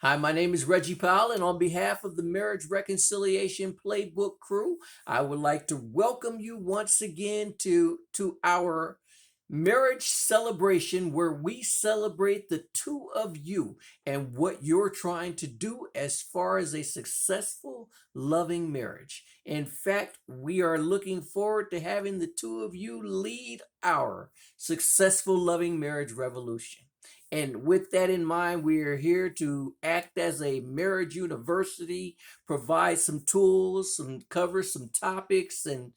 Hi, my name is Reggie Powell, and on behalf of the Marriage Reconciliation Playbook crew, I would like to welcome you once again to our marriage celebration where we celebrate the two of you and what you're trying to do as far as a successful, loving marriage. In fact, we are looking forward to having the two of you lead our successful, loving marriage revolution. And with that in mind, we are here to act as a marriage university, provide some tools, cover some topics, and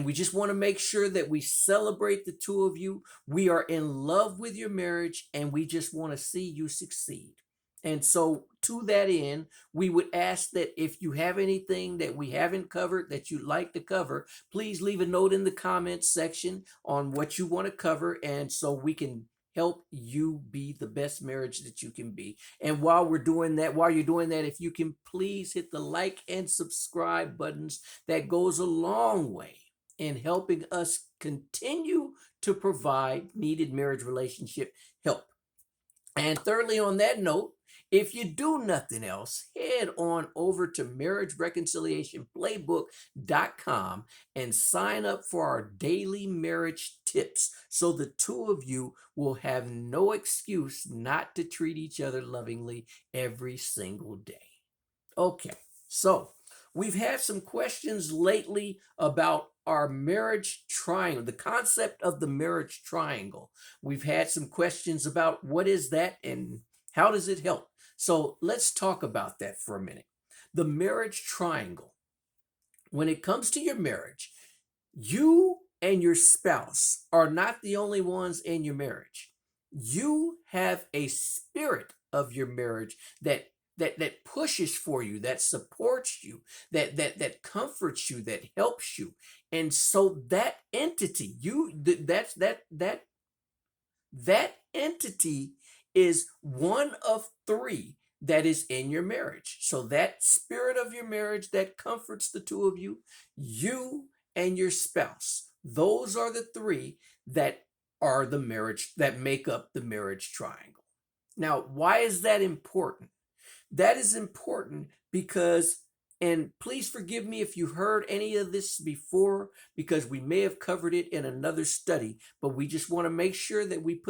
we just want to make sure that we celebrate the two of you. We are in love with your marriage, and we just want to see you succeed. And so, to that end, we would ask that if you have anything that we haven't covered that you'd like to cover, please leave a note in the comments section on what you want to cover, and so we can help you be the best marriage that you can be. And while you're doing that, if you can please hit the like and subscribe buttons, that goes a long way in helping us continue to provide needed marriage relationship help. And thirdly, on that note, if you do nothing else, head on over to marriagereconciliationplaybook.com and sign up for our daily marriage tips so the two of you will have no excuse not to treat each other lovingly every single day. Okay, so we've had some questions lately about our marriage triangle, the concept of the marriage triangle. We've had some questions about what is that and how does it help. So let's talk about that for a minute. The marriage triangle. When it comes to your marriage, you and your spouse are not the only ones in your marriage. You have a spirit of your marriage that pushes for you, that supports you, that comforts you, that helps you. And so that entity, that entity is one of three that is in your marriage. So that spirit of your marriage that comforts the two of you, you and your spouse, those are the three that are the marriage that make up the marriage triangle. Now, why is that important? That is important because, and please forgive me if you heard any of this before, because we may have covered it in another study, but we just want to make sure that we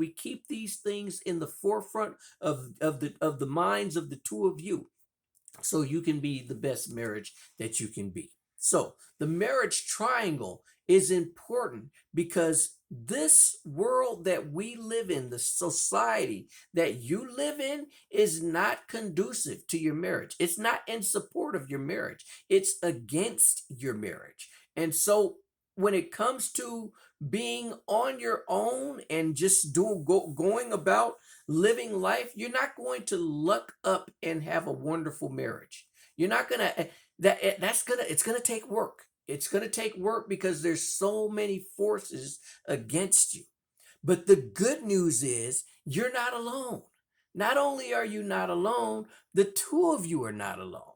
keep these things in the forefront of the minds of the two of you so you can be the best marriage that you can be. So the marriage triangle is important because this world that we live in, the society that you live in, is not conducive to your marriage. It's not in support of your marriage. It's against your marriage. And so when it comes to being on your own and just going about living life, you're not going to luck up and have a wonderful marriage. You're not gonna it's gonna take work. It's gonna take work because there's so many forces against you. But the good news is you're not alone. Not only are you not alone, the two of you are not alone.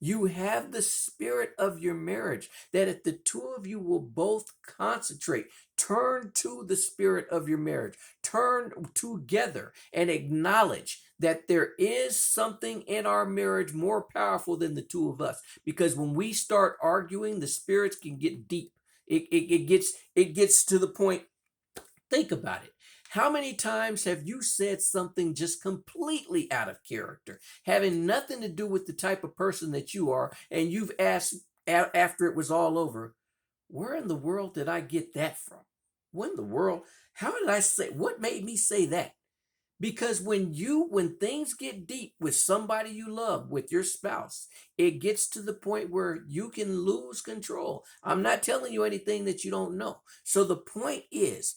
You have the spirit of your marriage that if the two of you will both concentrate, turn to the spirit of your marriage, turn together and acknowledge that there is something in our marriage more powerful than the two of us. Because when we start arguing, the spirits can get deep. It gets to the point. Think about it. How many times have you said something just completely out of character, having nothing to do with the type of person that you are, and you've asked after it was all over, where in the world did I get that from? What in the world? How did I say? What made me say that? Because when things get deep with somebody you love, with your spouse, it gets to the point where you can lose control. I'm not telling you anything that you don't know. So the point is,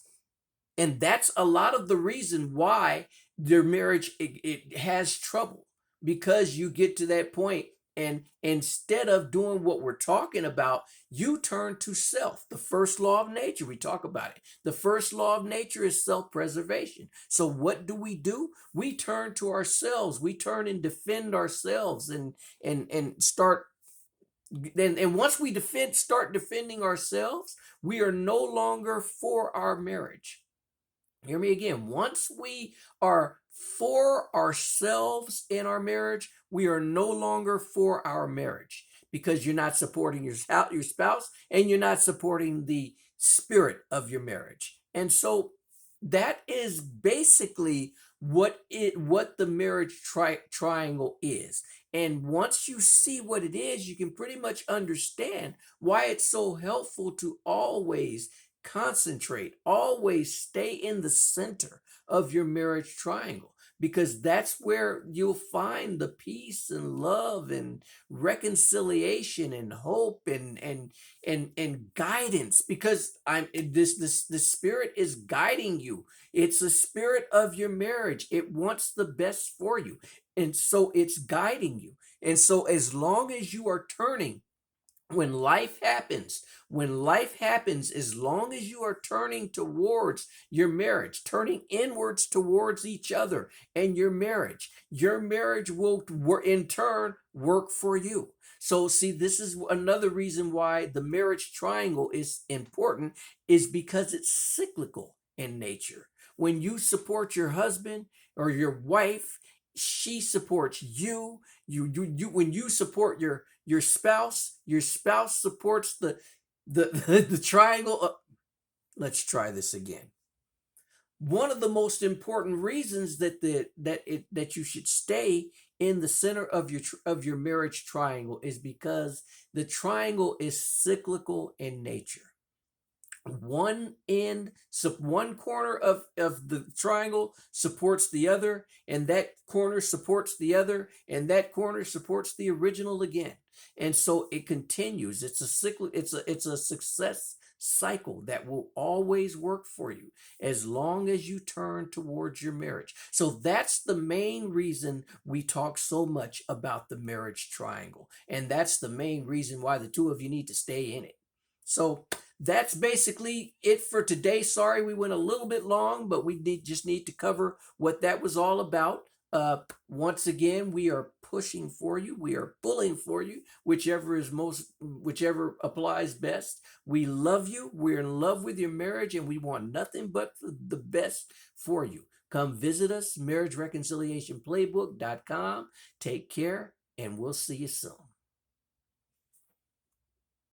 and that's a lot of the reason why their marriage it has trouble, because you get to that point and instead of doing what we're talking about, you turn to self. The first law of nature, we talk about it. The first law of nature is self-preservation. So what do? We turn to ourselves. We turn and defend ourselves and start. And once we start defending ourselves, we are no longer for our marriage. Hear me again. Once we are for ourselves in our marriage, we are no longer for our marriage, because you're not supporting your spouse, and you're not supporting the spirit of your marriage. And so that is basically what the marriage triangle is. And once you see what it is, you can pretty much understand why it's so helpful to always concentrate, always stay in the center of your marriage triangle, because that's where you'll find the peace and love and reconciliation and hope and guidance, because this spirit is guiding you. It's the spirit of your marriage. It wants the best for you, and so it's guiding you. And so as long as you are turning, when life happens, as long as you are turning towards your marriage, turning inwards towards each other and your marriage will in turn work for you. So see, this is another reason why the marriage triangle is important, is because it's cyclical in nature. When you support your husband or your wife, she supports you. When you support your spouse supports the triangle. Let's try this again. One of the most important reasons that you should stay in the center of your marriage triangle is because the triangle is cyclical in nature. One corner of the triangle supports the other, and that corner supports the other, and that corner supports the original again. And so it continues. It's a cycle. It's a success cycle that will always work for you as long as you turn towards your marriage. So that's the main reason we talk so much about the marriage triangle, and that's the main reason why the two of you need to stay in it. So that's basically it for today. Sorry we went a little bit long, but just need to cover what that was all about. Once again, we are pushing for you. We are pulling for you, whichever applies best. We love you. We're in love with your marriage, and we want nothing but the best for you. Come visit us, marriagereconciliationplaybook.com. Take care, and we'll see you soon.